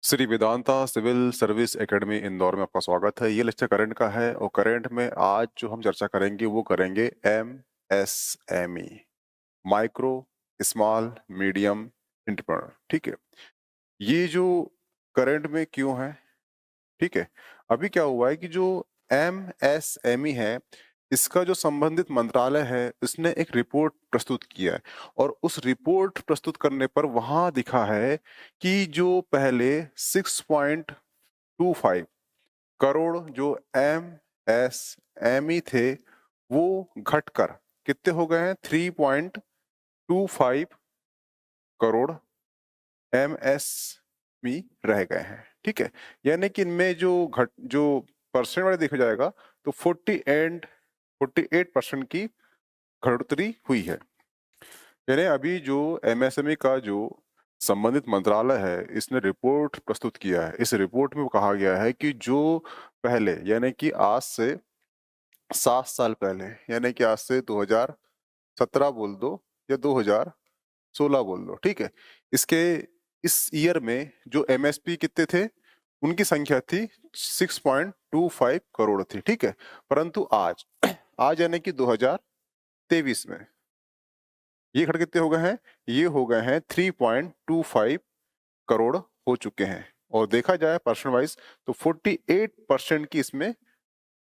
Shri Vedanta civil service academy Indore में आपका स्वागत है। ये लेक्चर करंट का है और करंट में आज जो हम चर्चा करेंगे वो करेंगे MSME, micro small medium entrepreneur. ठीक है, ये जो करंट में क्यों है, ठीक है। अभी क्या हुआ है कि जो एमएसएमई है, इसका जो संबंधित मंत्रालय है उसने एक रिपोर्ट प्रस्तुत किया है और उस रिपोर्ट प्रस्तुत करने पर वहां दिखा है कि जो पहले 6.25 करोड़ जो एमएसएमई थे वो घटकर कितने हो गए हैं, 3.25 करोड़ एमएसएमई रह गए हैं। ठीक है, यानी कि इनमें जो परसेंट वाले देखा जाएगा तो 48% की बढ़ोतरी हुई है। यानी अभी जो एमएसएमई का जो संबंधित मंत्रालय है इसने रिपोर्ट प्रस्तुत किया है। इस रिपोर्ट में कहा गया है कि जो पहले यानी कि आज से 7 साल पहले, यानी कि आज से 2017 बोल दो या 2016 बोल दो, ठीक है, इसके इस ईयर में जो एमएसपी कितने थे, उनकी संख्या थी 6.25 करोड़ थी। ठीक है, परंतु आज आज यानी कि 2023 में ये घट कितने हो गए हैं, ये हो गए हैं 3.25 करोड़ हो चुके हैं। और देखा जाए परसेंट वाइज तो 48% की इसमें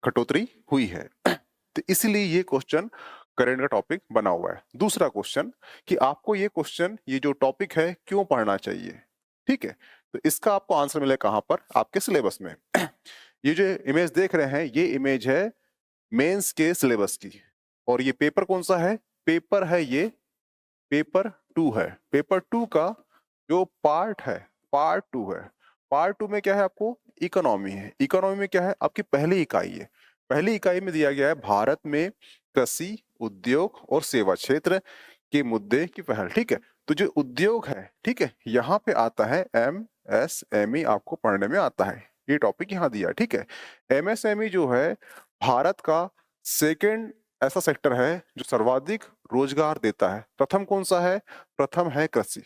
कटौती हुई है। तो इसलिए ये क्वेश्चन करंट का टॉपिक बना हुआ है। दूसरा क्वेश्चन कि आपको ये क्वेश्चन, ये जो टॉपिक है, क्यों पढ़ना चाहिए। ठीक है, तो इसका आपको आंसर मिले कहां पर, आपके सिलेबस में। ये जो इमेज देख रहे हैं ये इमेज है मेंस के सिलेबस की। और ये पेपर कौन सा है, पेपर है ये पेपर 2 है। पेपर 2 का जो पार्ट है, पार्ट 2 है। पार्ट 2 में क्या है, आपको इकोनॉमी है। इकोनॉमी में क्या है, आपकी पहली इकाई है। पहली इकाई में दिया गया है भारत में कृषि, उद्योग और सेवा क्षेत्र के मुद्दे की पहल। ठीक है, तो जो उद्योग है, ठीक है, यहाँ पे आता है एमएसएमई, आपको पढ़ने में आता है, ये टॉपिक यहाँ दिया है। ठीक है, एमएसएमई जो है भारत का सेकेंड ऐसा सेक्टर है जो सर्वाधिक रोजगार देता है। प्रथम कौन सा है, प्रथम है कृषि।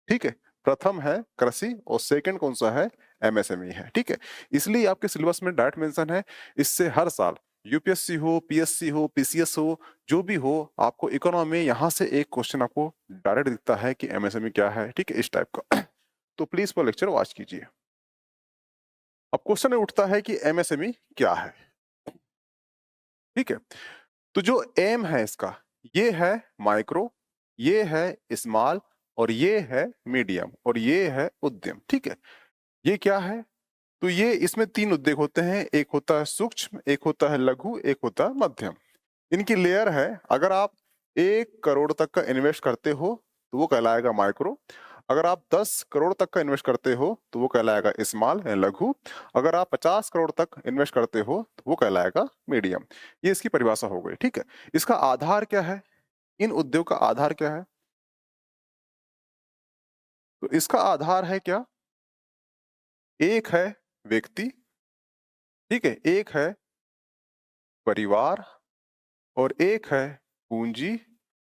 ठीक है, प्रथम है कृषि और सेकंड कौन सा है, एमएसएमई है। ठीक है, इसलिए आपके सिलेबस में डायरेक्ट मेंशन है। इससे हर साल यूपीएससी हो, पीएससी हो, पीसीएस हो, जो भी हो, आपको इकोनॉमी यहाँ से एक क्वेश्चन आपको डायरेक्ट दिखता है कि एमएसएमई क्या है। ठीक है, इस टाइप का। तो प्लीज वो लेक्चर वॉच कीजिए। अब क्वेश्चन उठता है कि एमएसएमई क्या है। ठीक है, तो जो एम है इसका, ये है माइक्रो, ये है स्मॉल और ये है मीडियम और ये है उद्यम। ठीक है, ये क्या है, तो ये इसमें 3 उद्योग होते हैं। एक होता है सूक्ष्म, एक होता है लघु, एक होता है मध्यम। इनकी लेयर है, अगर आप 1 करोड़ तक का इन्वेस्ट करते हो तो वो कहलाएगा माइक्रो। अगर आप 10 करोड़ तक का इन्वेस्ट करते हो तो वो कहलाएगा स्मॉल या लघु। अगर आप 50 करोड़ तक इन्वेस्ट करते हो तो वो कहलाएगा मीडियम। ये इसकी परिभाषा हो गई। ठीक है, इसका आधार क्या है, इन उद्योग का आधार क्या है, तो इसका आधार है क्या, एक है व्यक्ति, ठीक है, एक है परिवार और एक है पूंजी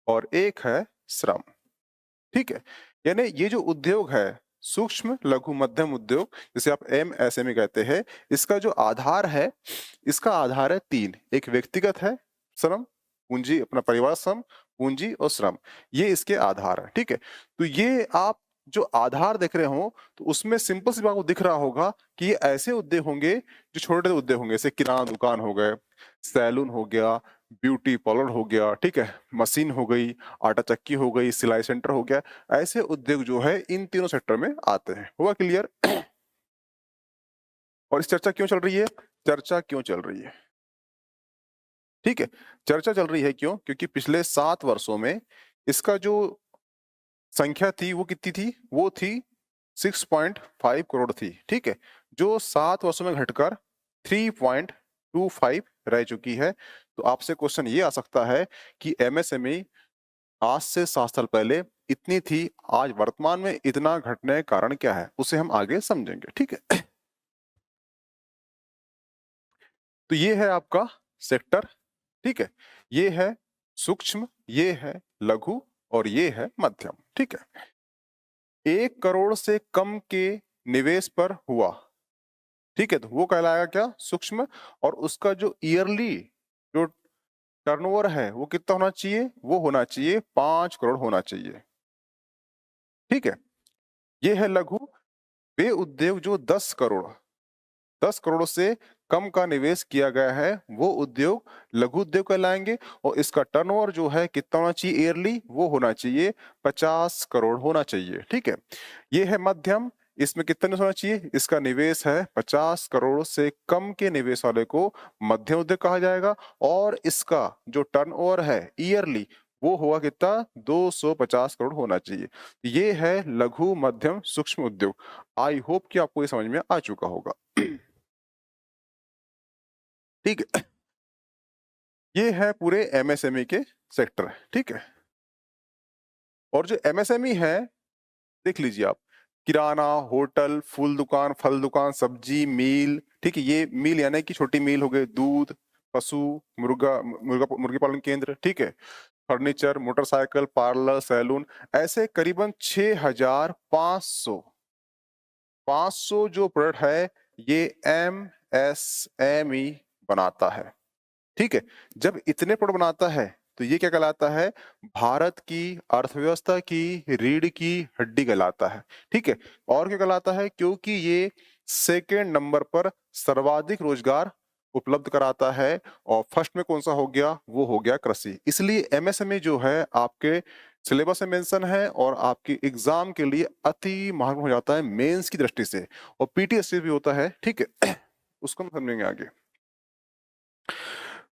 और एक है श्रम। ठीक है, यानी ये जो उद्योग है, सूक्ष्म लघु मध्यम उद्योग, जिसे आप एमएसएमई कहते हैं, इसका जो आधार है, इसका आधार है 3। एक व्यक्तिगत है श्रम, पूंजी अपना परिवार श्रम, पूंजी और श्रम, ये इसके आधार है। ठीक है, तो ये आप जो आधार देख रहे हो तो उसमें सिंपल सी बात को दिख रहा होगा कि ये ऐसे उद्योग होंगे जो छोटे उद्योग होंगे, जैसे किराना दुकान हो गए, सैलून हो गया, ब्यूटी पार्लर हो गया, ठीक है, मशीन हो गई, आटा चक्की हो गई, सिलाई सेंटर हो गया। ऐसे उद्योग जो है इन तीनों सेक्टर में आते हैं। हुआ क्लियर। और इस चर्चा क्यों चल रही है, चर्चा क्यों चल रही है, ठीक है, चर्चा चल रही है क्यों, क्योंकि पिछले 7 वर्षों में इसका जो संख्या थी वो कितनी थी, वो थी 6.5 करोड़ थी। ठीक है, जो 7 वर्षों में घटकर 3.25 रह चुकी है। तो आपसे क्वेश्चन ये आ सकता है कि एमएसएमई आज से 7 साल पहले इतनी थी, आज वर्तमान में इतना घटने का कारण क्या है, उसे हम आगे समझेंगे। ठीक है, तो ये है आपका सेक्टर। ठीक है, ये है सूक्ष्म, ये है लघु और ये है मध्यम। ठीक है, 1 करोड़ से कम के निवेश पर हुआ, ठीक है, तो वो कहलाएगा क्या, सूक्ष्म। और उसका जो ईयरली जो टर्नओवर है वो कितना होना चाहिए, वो होना चाहिए 5 करोड़ होना चाहिए, ठीक है। ये है लघु। वे उद्योग जो 10 करोड़ से कम का निवेश किया गया है वो उद्योग लघु उद्योग कहलाएंगे। और इसका टर्नओवर जो है कितना होना चाहिए ईयरली, वो होना चाहिए 50 करोड़ होना चाहिए, ठीक है। ये है मध्यम, इसमें कितना निवेश होना चाहिए, इसका निवेश है 50 करोड़ से कम के निवेश वाले को मध्यम उद्योग कहा जाएगा। और इसका जो टर्नओवर है ईयरली वो होगा कितना, 250 करोड़ होना चाहिए। ये है लघु मध्यम सूक्ष्म उद्योग। आई होप कि आपको ये समझ में आ चुका होगा। ठीक है, ये है पूरे एमएसएमई के सेक्टर, ठीक है। और जो एमएसएमई है देख लीजिए आप, किराना, होटल, फूल दुकान, फल दुकान, सब्जी मील, ठीक है, ये मील यानी कि छोटी मील हो गए, दूध, पशु, मुर्गी पालन केंद्र, ठीक है, फर्नीचर, मोटरसाइकिल, पार्लर, सैलून, ऐसे करीबन 500 जो प्रोडक्ट है ये एमएसएमई बनाता है, ठीक है। जब इतने प्रोडक्ट बनाता है तो ये क्या कहलाता है, भारत की अर्थव्यवस्था की रीढ़ की हड्डी कहलाता है, ठीक है। और क्या कहलाता है, क्योंकि ये सेकेंड नंबर पर सर्वाधिक रोजगार उपलब्ध कराता है। और फर्स्ट में कौन सा हो गया, वो हो गया कृषि। इसलिए एमएसएमई जो है आपके सिलेबस में मेंशन है और आपकी एग्जाम के लिए अति महत्वपूर्ण हो जाता है मेंस की दृष्टि से। और पीटीएससी भी होता है, ठीक है। उसको हम समझेंगे आगे।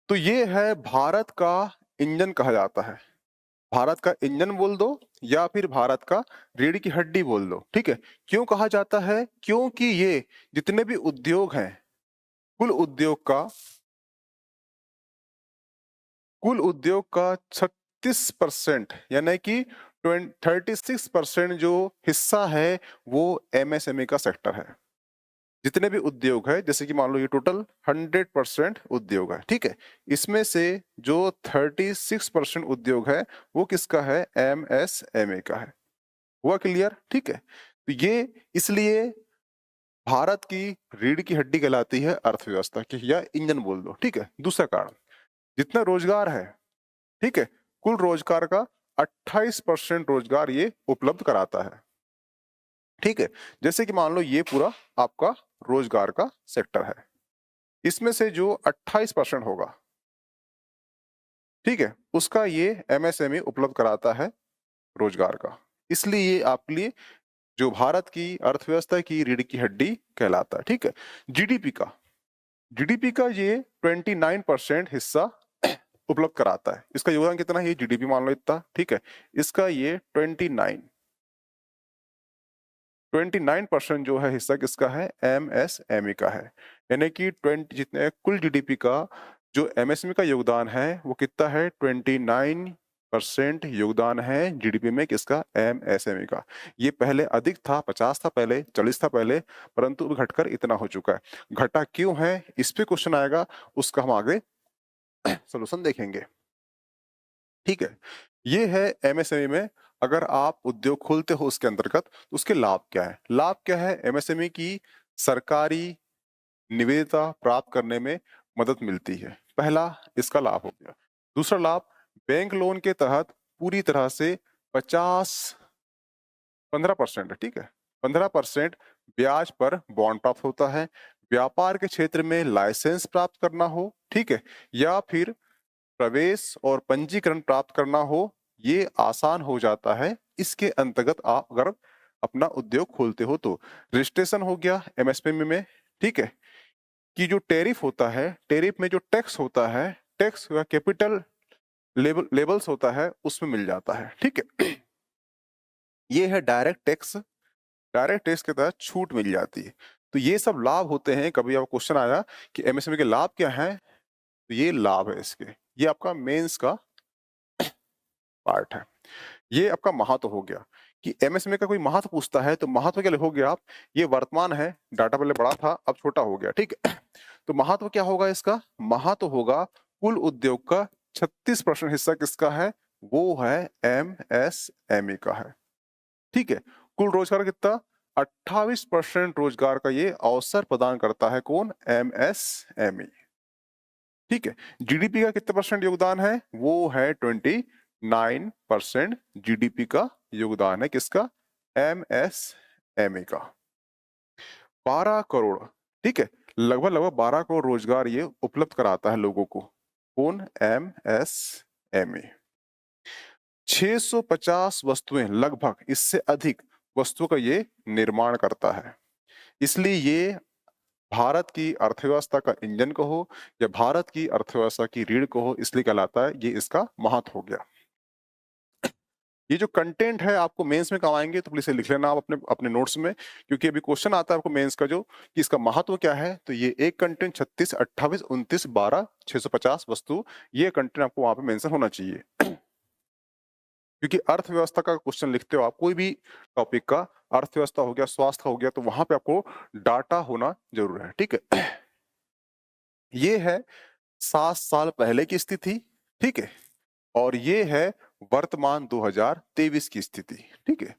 तो ये है भारत का इंजन कहा जाता है। भारत का इंजन बोल दो या फिर भारत का रीढ़ की हड्डी बोल दो, ठीक है। क्यों कहा जाता है, क्योंकि ये जितने भी उद्योग हैं, कुल उद्योग का 36% यानी कि 36% जो हिस्सा है वो एमएसएमई का सेक्टर है। जितने भी उद्योग है, जैसे कि मान लो ये टोटल 100% उद्योग है, ठीक है। इसमें से जो 36% उद्योग है वो किसका है, एमएसएमई का है। हुआ क्लियर, ठीक है। तो ये इसलिए भारत की रीढ़ की हड्डी कहलाती है अर्थव्यवस्था की, या इंजन बोल दो, ठीक है। दूसरा कारण, जितना रोजगार है, ठीक है, कुल रोजगार का 28% रोजगार ये उपलब्ध कराता है, ठीक है। जैसे कि मान लो ये पूरा आपका रोजगार का सेक्टर है, इसमें से जो 28% होगा, ठीक है, उसका ये एमएसएमई उपलब्ध कराता है रोजगार का। इसलिए ये आपके लिए जो भारत की अर्थव्यवस्था की रीढ़ की हड्डी कहलाता है, ठीक है। जीडीपी का ये 29% हिस्सा उपलब्ध कराता है। इसका योगदान कितना है, ये जीडीपी मान लो इतना, ठीक है। इसका ये 29% जो है हिस्सा किसका है, एमएसएमई का है। यानी कि 20 जितने कुल जीडीपी का जो एमएसएमई का योगदान है वो कितना है, 29% योगदान है जीडीपी में किसका, एमएसएमई का। ये पहले अधिक था, 50 था पहले, 40 था पहले, परंतु घटकर इतना हो चुका है। घटा क्यों है, इस पे क्वेश्चन आएगा, उसका हम आगे सोल्यूशन देखेंगे, ठीक है। ये है एमएसएमई में अगर आप उद्योग खोलते हो उसके अंतर्गत तो उसके लाभ क्या है। लाभ क्या है, एमएसएमई की सरकारी निविदा प्राप्त करने में मदद मिलती है, पहला इसका लाभ हो गया। दूसरा लाभ, बैंक लोन के तहत पूरी तरह से 15% है, ठीक है, 15% ब्याज पर बॉन्ड प्राप्त होता है। व्यापार के क्षेत्र में लाइसेंस प्राप्त करना हो, ठीक है, या फिर प्रवेश और पंजीकरण प्राप्त करना हो, ये आसान हो जाता है इसके अंतर्गत आप अगर अपना उद्योग खोलते हो तो। रजिस्ट्रेशन हो गया एमएसएमई में, ठीक है, कि जो टैरिफ होता है, टैरिफ में जो टैक्स होता है, टैक्स या कैपिटल लेबल्स होता है उसमें मिल जाता है, ठीक है। ये है डायरेक्ट टैक्स, डायरेक्ट टैक्स के तहत छूट मिल जाती है। तो ये सब लाभ होते हैं। कभी आपको क्वेश्चन आया कि एमएसएमई के लाभ क्या है, तो ये लाभ है इसके। ये आपका मेंस का पार्ट है। ये आपका महत्व हो गया कि एमएसएमई का कोई महत्व पूछता है तो महत्व क्या लिखोगे आप, ये वर्तमान है, डाटा पहले बड़ा था अब छोटा हो गया, ठीक है। तो महत्व क्या होगा इसका, महत्व होगा कुल उद्योग का 36% हिस्सा किसका है, वो है एमएसएमई का है, ठीक है। कुल रोजगार कितना, 28% रोजगार का ये अवसर प्रदान करता है। कौन? एमएसएमई। ठीक है। जीडीपी का कितने परसेंट योगदान है? वो है 29% जीडीपी का योगदान है। किसका? एमएसएमई का। 12 करोड़, ठीक है, लगभग 12 करोड़ रोजगार ये उपलब्ध कराता है लोगों को। कौन? एमएसएमई। 650 वस्तुएं, लगभग इससे अधिक वस्तुओं का ये निर्माण करता है। इसलिए ये भारत की अर्थव्यवस्था का इंजन कहो या भारत की अर्थव्यवस्था की रीढ़ कहो, इसलिए कहलाता है। ये इसका महत्व हो गया। ये जो कंटेंट है आपको मेंस में कमाएंगे, तो प्लीज लिख लेना आप अपने अपने नोट्स में, क्योंकि अभी क्वेश्चन आता है आपको मेंस का जो कि इसका महत्व क्या है। तो ये एक कंटेंट 36, 28, 29, 12, 650 वस्तु, ये कंटेंट आपको वहां पे मेंशन होना चाहिए। क्योंकि अर्थव्यवस्था का क्वेश्चन लिखते हो आप, कोई भी टॉपिक का, अर्थव्यवस्था हो गया, स्वास्थ्य हो गया, तो वहां पे आपको डाटा होना जरूर है। ठीक है। ये है 7 साल पहले की स्थिति। ठीक है। और ये है वर्तमान 2023 की स्थिति। ठीक है।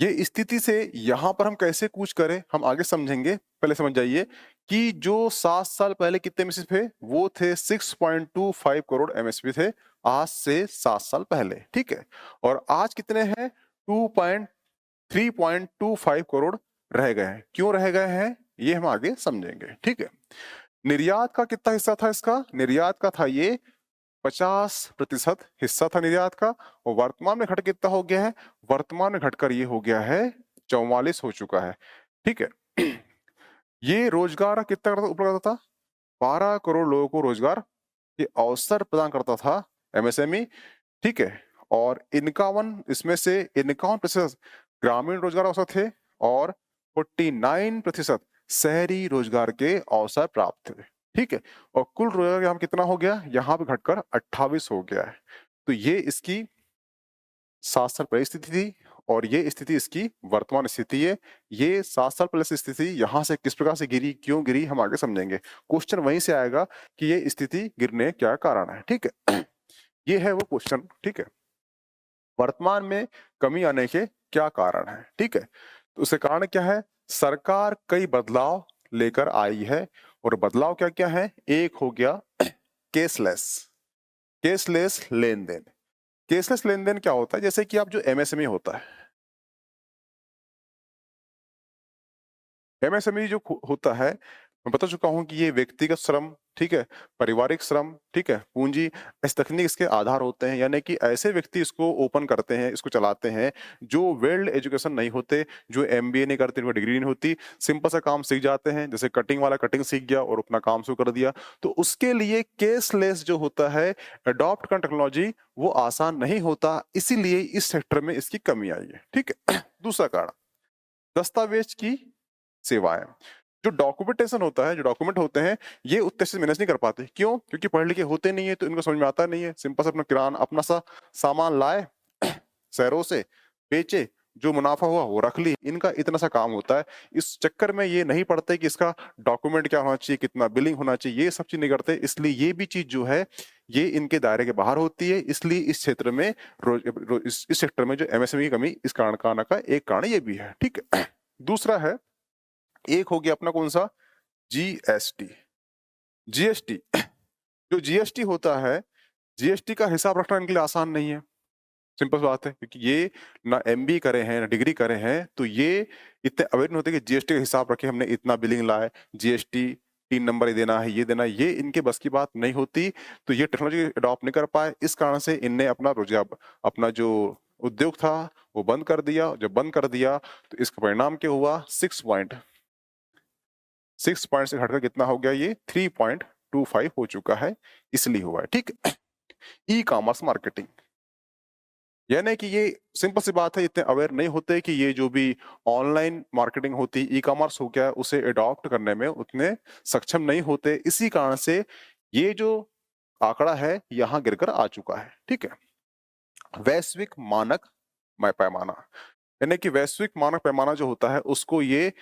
ये स्थिति से यहां पर हम कैसे कूच करें, हम आगे समझेंगे। पहले समझ जाइए कि जो 7 साल पहले कितने एमएसपी थे, वो थे 6.25 करोड़ एमएसपी थे, आज से 7 साल पहले। ठीक है। और आज कितने हैं? 3.25 करोड़ रह गए हैं। क्यों रह गए हैं, ये हम आगे समझेंगे। ठीक है। निर्यात का कितना हिस्सा था इसका? निर्यात का था ये 50% हिस्सा था निर्यात का। और वर्तमान में घट कितना हो गया है? वर्तमान में घटकर ये हो गया है 44 हो चुका है। ठीक है। ये रोजगार कितना उपलब्ध करता था? 12 करोड़ लोगों को रोजगार के अवसर प्रदान करता था एमएसएमई। ठीक है। और 51, इसमें से 51% ग्रामीण रोजगार अवसर थे और 49% शहरी रोजगार के अवसर प्राप्त थे। ठीक है। और कुल रोजगार यहाँ कितना हो गया? यहाँ पे घटकर 28 हो गया है। तो ये इसकी 7 साल पहले स्थिति थी और ये स्थिति इसकी वर्तमान स्थिति है। ये 7 साल पहले से स्थिति यहाँ से किस प्रकार से गिरी, क्यों गिरी, हम आगे समझेंगे। क्वेश्चन वहीं से आएगा कि ये स्थिति गिरने क्या कारण है। ठीक है। ये है वो क्वेश्चन। ठीक है। वर्तमान में कमी आने के क्या कारण है? ठीक है। तो उसके कारण क्या है? सरकार कई बदलाव लेकर आई है। और बदलाव क्या क्या है? एक हो गया केसलेस, केसलेस लेन देन। केसलेस लेन देन क्या होता है? जैसे कि आप जो एमएसएमई होता है, एमएसएमई जो होता है, मैं बता चुका हूं कि ये व्यक्तिगत श्रम, ठीक है, पारिवारिक श्रम, ठीक है, पूंजी, इस तकनीक इसके आधार होते हैं। यानी कि ऐसे व्यक्ति इसको ओपन करते हैं, इसको चलाते हैं, जो वेल्ड एजुकेशन नहीं होते, जो एमबीए नहीं करते, डिग्री नहीं होती, सिंपल सा काम सीख जाते हैं। जैसे कटिंग वाला कटिंग सीख गया और अपना काम शुरू कर दिया। तो उसके लिए केसलेस जो होता है, अडॉप्ट कर टेक्नोलॉजी, वो आसान नहीं होता। इसीलिए इस सेक्टर में इसकी कमी आई है। ठीक है। दूसरा कारण, दस्तावेज की सेवाएं। जो डॉक्यूमेंटेशन होता है, जो डॉक्यूमेंट होते हैं, ये उतने से मैनेज नहीं कर पाते। क्यों? क्योंकि पढ़े लिखे होते नहीं है, तो इनको समझ में आता नहीं है। सिंपल से अपना किराना, अपना सा सामान लाए शहरों से, बेचे, जो मुनाफा हुआ वो रख ली। इनका इतना सा काम होता है। इस चक्कर में ये नहीं पढ़ते कि इसका डॉक्यूमेंट क्या होना चाहिए, कितना बिलिंग होना चाहिए, ये सब चीज नहीं करते। इसलिए ये भी चीज जो है, ये इनके दायरे के बाहर होती है। इसलिए इस क्षेत्र में इस सेक्टर में जो एमएसएमई की कमी, इस कारण का आने का एक कारण ये भी है। ठीक है। दूसरा है, एक हो गया अपना कौन सा? जीएसटी। जीएसटी, जो जीएसटी होता है, जीएसटी का हिसाब रखना इनके लिए आसान नहीं है। सिंपल बात है, क्योंकि ये ना एमबी करे हैं ना डिग्री करे हैं, तो ये इतने अवेयर नहीं होते कि जीएसटी का हिसाब रखे, हमने इतना बिलिंग लाया, जीएसटी 3 नंबर ये देना है, ये देना है, ये इनके बस की बात नहीं होती। तो ये टेक्नोलॉजी अडॉप्ट नहीं कर पाए। इस कारण से इनने अपना रोजगार, अपना जो उद्योग था वो बंद कर दिया। जब बंद कर दिया तो इसका परिणाम क्या हुआ? 6 पॉइंट से घटकर कितना हो गया? ये 3.25 हो चुका है। इसलिए हुआ है। ठीक। ई कॉमर्स मार्केटिंग, यानी कि ये सिंपल सी बात है, इतने अवेयर नहीं होते कि ये जो भी ऑनलाइन मार्केटिंग होती, ई कॉमर्स हो गया, उसे अडॉप्ट करने में उतने सक्षम नहीं होते। इसी कारण से ये जो आंकड़ा है यहां गिरकर आ चुका है। ठीक है। वैश्विक मानक पैमाना, यानी कि वैश्विक मानक पैमाना जो होता है, उसको ये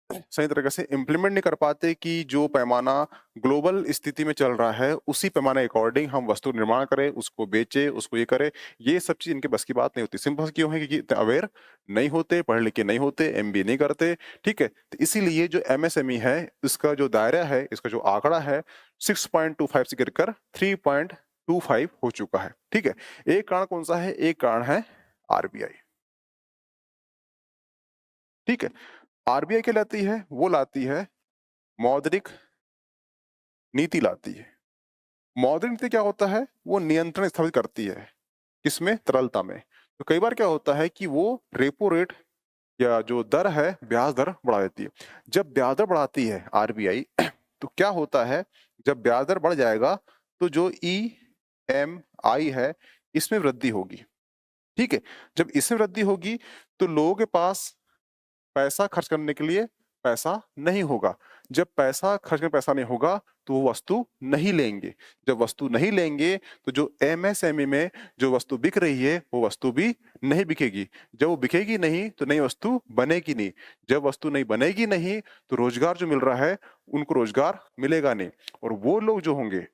सही तरीके से इम्प्लीमेंट नहीं कर पाते कि जो पैमाना ग्लोबल स्थिति में चल रहा है उसी पैमाने के अकॉर्डिंग हम वस्तु निर्माण करें, उसको बेचें, उसको ये करें, ये सब चीज़ इनके बस की बात नहीं होती। सिंपल क्यों है? क्योंकि इतने अवेयर नहीं होते, पढ़े लिखे नहीं होते, एमबीए नहीं करते, ठीक है? तो इसीलिए जो एमएसएमई है, इसका जो दायरा है, इसका जो आंकड़ा है 6.25 से गिरकर 3.25 हो चुका है, ठीक है? एक कारण कौन सा है? एक कारण है आरबीआई, ठीक है? आरबीआई क्या लाती है? वो लाती है मौद्रिक नीति लाती है। मौद्रिक नीति क्या होता है? वो नियंत्रण स्थापित करती है। किसमें? तरलता में। तो कई बार क्या होता है कि वो रेपो रेट या जो दर है, ब्याज दर बढ़ा देती है। जब ब्याज दर बढ़ाती है आरबीआई तो क्या होता है? जब ब्याज दर बढ़ जाएगा तो जो ईएमआई है, इसमें वृद्धि होगी, ठीक है? जब इसमें वृद्धि होगी तो लोगों के पास पैसा खर्च करने के लिए पैसा नहीं होगा। जब पैसा खर्च करने पैसा नहीं होगा तो वो वस्तु नहीं लेंगे। जब वस्तु नहीं लेंगे तो जो एमएसएमई में जो वस्तु बिक रही है वो वस्तु भी नहीं बिकेगी। जब वो बिकेगी नहीं तो नई वस्तु बनेगी नहीं। जब वस्तु नहीं बनेगी नहीं तो रोजगार जो मिल रहा है उनको रोजगार मिलेगा नहीं। और वो लोग जो होंगे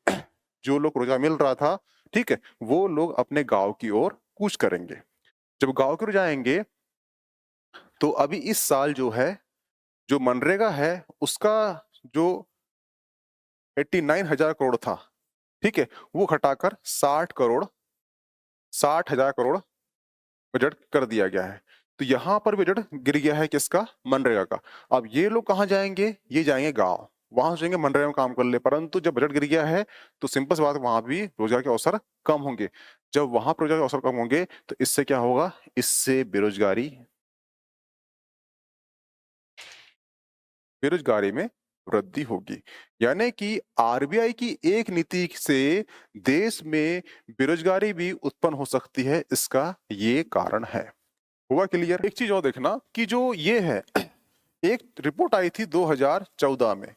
जो लोग रोजगार मिल रहा था, ठीक है, वो लोग अपने गांव की ओर कूच करेंगे। जब गांव की ओर जाएंगे तो अभी इस साल जो है, जो मनरेगा है, उसका जो 89,000 करोड़ था, ठीक है, वो घटाकर 60,000 करोड़ बजट कर दिया गया है। तो यहाँ पर बजट गिर गया है किसका? मनरेगा का। अब ये लोग कहाँ जाएंगे? ये जाएंगे गांव, वहां जाएंगे मनरेगा में काम कर ले। परंतु जब बजट गिर गया है तो सिंपल सी बात, वहां भी रोजगार के अवसर कम होंगे। जब वहां पर रोजगार के अवसर कम होंगे तो इससे क्या होगा? इससे बेरोजगारी में वृद्धि होगी। यानी कि आरबीआई की एक नीति से देश में बेरोजगारी भी उत्पन्न हो सकती है, इसका ये कारण है। हुआ क्लियर? एक चीज और देखना कि जो ये है, एक रिपोर्ट आई थी 2014 में।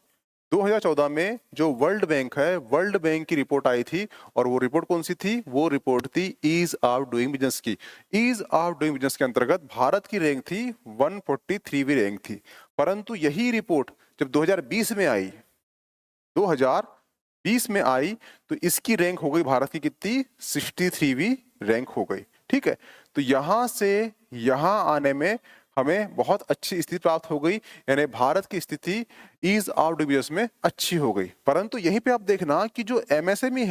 2014 में जो वर्ल्ड बैंक है, वर्ल्ड बैंक की रिपोर्ट आई थी। और वो रिपोर्ट कौन सी थी? वो रिपोर्ट थी ईज ऑफ डूइंग बिजनेस की। ईज ऑफ डूइंग बिजनेस के अंतर्गत भारत की रैंक थी 143वीं रैंक थी। परंतु यही रिपोर्ट जब 2020 में आई, 2020 में आई, तो इसकी रैंक हो गई भारत की कितनी? 63वीं रैंक हो गई, ठीक है? तो यहां से यहां आने में हमें बहुत अच्छी स्थिति प्राप्त हो गई, यानी भारत की स्थिति ईज ऑफ डूइंग बिजनेस में अच्छी हो गई। परंतु यहीं पे आप देखना कि जो एमएसएमई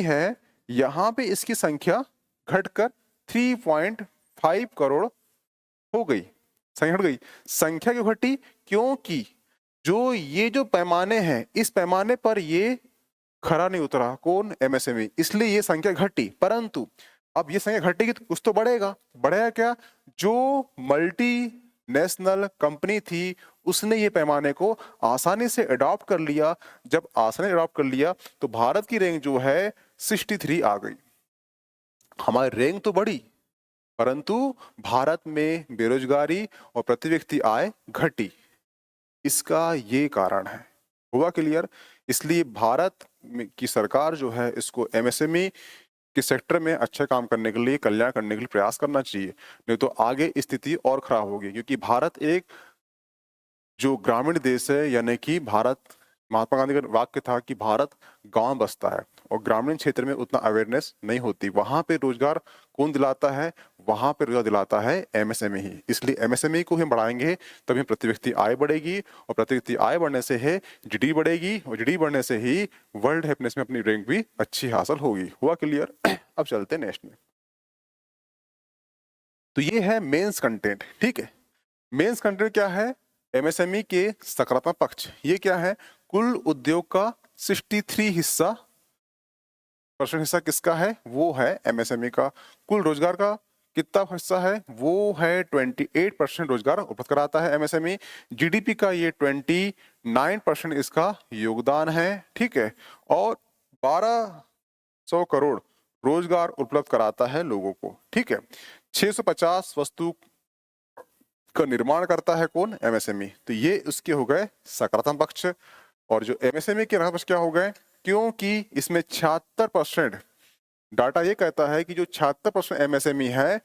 है, यहां पे इसकी संख्या घटकर 3.5 करोड़ हो गई। संख्या घट गई। संख्या क्यों घटी? क्योंकि जो पैमाने हैं, इस पैमाने पर ये खरा नहीं उतरा। कौन? एमएसएमई। इसलिए ये संख्या घटी। परंतु अब ये संख्या घटेगी तो कुछ तो बढ़ेगा। बढ़ेगा क्या? जो मल्टी नेशनल कंपनी थी उसने ये पैमाने को आसानी से अडॉप्ट कर लिया। जब आसानी से अडॉप्ट कर लिया तो भारत की रैंक जो है 63 आ गई। हमारी रैंक तो बढ़ी, परंतु भारत में बेरोजगारी और प्रति व्यक्ति आय घटी। इसका ये कारण है। हुआ क्लियर? इसलिए भारत की सरकार जो है इसको एमएसएमई के सेक्टर में अच्छा काम करने के लिए, कल्याण करने के लिए प्रयास करना चाहिए। नहीं तो आगे स्थिति और खराब होगी। क्योंकि भारत एक जो ग्रामीण देश है, यानी कि भारत, महात्मा गांधी का वाक्य था कि भारत गांव में बसता है और ग्रामीण क्षेत्र में उतना अवेयरनेस नहीं होती। वहां पे रोजगार कौन दिलाता है? वहां पे रोजगार दिलाता है एमएसएमई ही। इसलिए एमएसएमई को हम बढ़ाएंगे तभी प्रति व्यक्ति आय बढ़ेगी, और प्रति व्यक्ति आय बढ़ने से है जीडीपी बढ़ेगी, और जीडीपी बढ़ने से ही वर्ल्ड हैप्पीनेस में अपनी रैंक भी अच्छी हासिल होगी। हुआ क्लियर? अब चलते हैं नेक्स्ट में। तो ये है मेंस कंटेंट, ठीक है? मेंस कंटेंट क्या है? एमएसएमई के सकारात्मक पक्ष ये क्या है? कुल उद्योग का 63% हिस्सा किसका है? वो है एमएसएमई का। कुल रोजगार का कितना हिस्सा है? वो है 28% रोजगार उपलब्ध कराता है एमएसएमई। जीडीपी का ये 29% इसका योगदान है, ठीक है? और 1200 करोड़ रोजगार उपलब्ध कराता है लोगों को, ठीक है? 650 वस्तु का निर्माण करता है कौन? एमएसएमई। तो ये उसके हो गए सकारात्मक पक्ष। और जो एमएसएमई के नकारात्मक पक्ष क्या हो गए? क्योंकि इसमें 76% डाटा ये कहता है कि जो 76% एमएसएमई है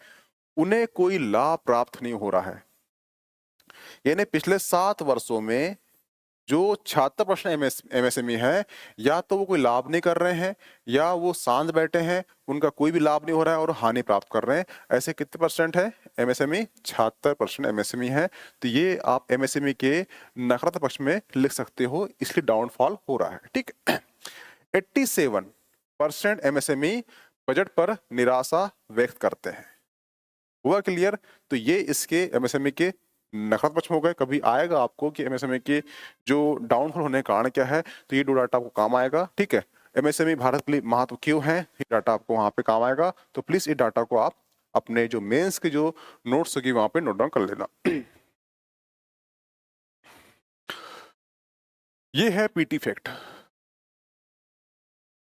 उन्हें कोई लाभ प्राप्त नहीं हो रहा है। यानी पिछले 7 वर्षों में जो 76 प्रश्न एमएसएमई है, या तो वो कोई लाभ नहीं कर रहे हैं, या वो शांत बैठे हैं, उनका कोई भी लाभ नहीं हो रहा है और हानि प्राप्त कर रहे हैं। ऐसे कितने परसेंट है एमएसएमई? 76% एमएसएमई है। तो ये आप एमएसएमई के नकारात्मक पक्ष में लिख सकते हो, इसलिए डाउनफॉल हो रहा है। ठीक है। 87% एमएसएमई बजट पर निराशा व्यक्त करते हैं। हुआ क्लियर? तो ये इसके एमएसएमई के नकारात्मक पक्ष में हो गए। कभी आएगा आपको कि एमएसएमई के जो डाउनफॉल होने का कारण क्या है, तो ये 2 डाटा आपको काम आएगा। ठीक है। एमएसएमई भारत के लिए महत्व क्यों है, ये डाटा आपको वहां पे काम आएगा। तो प्लीज इस डाटा को आप अपने जो मेंस के जो नोट्स होगी वहां पे नोट डाउन कर लेना। ये है पीटी फैक्ट।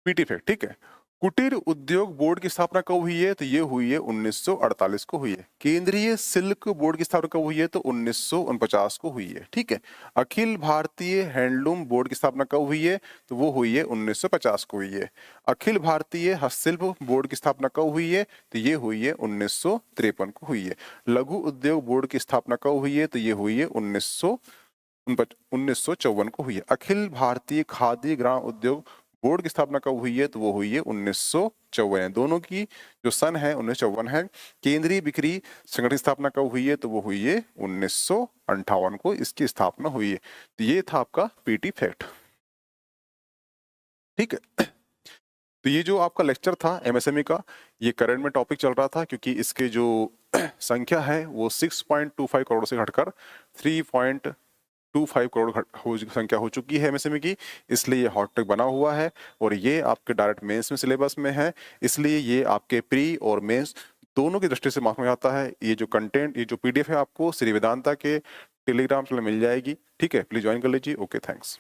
पीटी फैक्ट, ठीक है। कुटीर उद्योग बोर्ड की स्थापना कब हुई है, तो ये हुई है 1948 को हुई है। केंद्रीय शुल्क बोर्ड की स्थापना कब हुई है, तो 1949 को हुई है। ठीक है। अखिल भारतीय हैंडलूम बोर्ड की स्थापना कब हुई है, तो वो हुई है 1950 को हुई है। अखिल भारतीय हस्तशिल्प बोर्ड की स्थापना कब हुई है, तो ये हुई है 1953 को हुई है। लघु उद्योग बोर्ड की स्थापना कब हुई है, तो ये हुई है 1954 को हुई है। अखिल भारतीय खादी ग्राम उद्योग बोर्ड की स्थापना कब हुई है, तो वो हुई है 1954। दोनों की जो सन है 1954 है। केंद्रीय बिक्री संगठन की स्थापना कब हुई है, तो वो हुई है 1958 को इसकी स्थापना हुई है। तो ये था आपका पीटी फैक्ट। ठीक है। तो ये जो आपका लेक्चर था एमएसएमई का, ये करंट में टॉपिक चल रहा था, क्योंकि इसके जो संख्या है वो 6.25 करोड़ से घटकर 3.25 करोड़ संख्या हो चुकी है एमएसएमई की, इसलिए ये हॉट टॉपिक बना हुआ है। और ये आपके डायरेक्ट मेंस में सिलेबस में है, इसलिए ये आपके प्री और मेंस दोनों की दृष्टि से मार्क में आता है। ये जो कंटेंट, ये जो पीडीएफ है आपको श्री वेदांता के टेलीग्राम चैनल मिल जाएगी। ठीक है, प्लीज ज्वाइन कर लीजिए। Okay, thanks.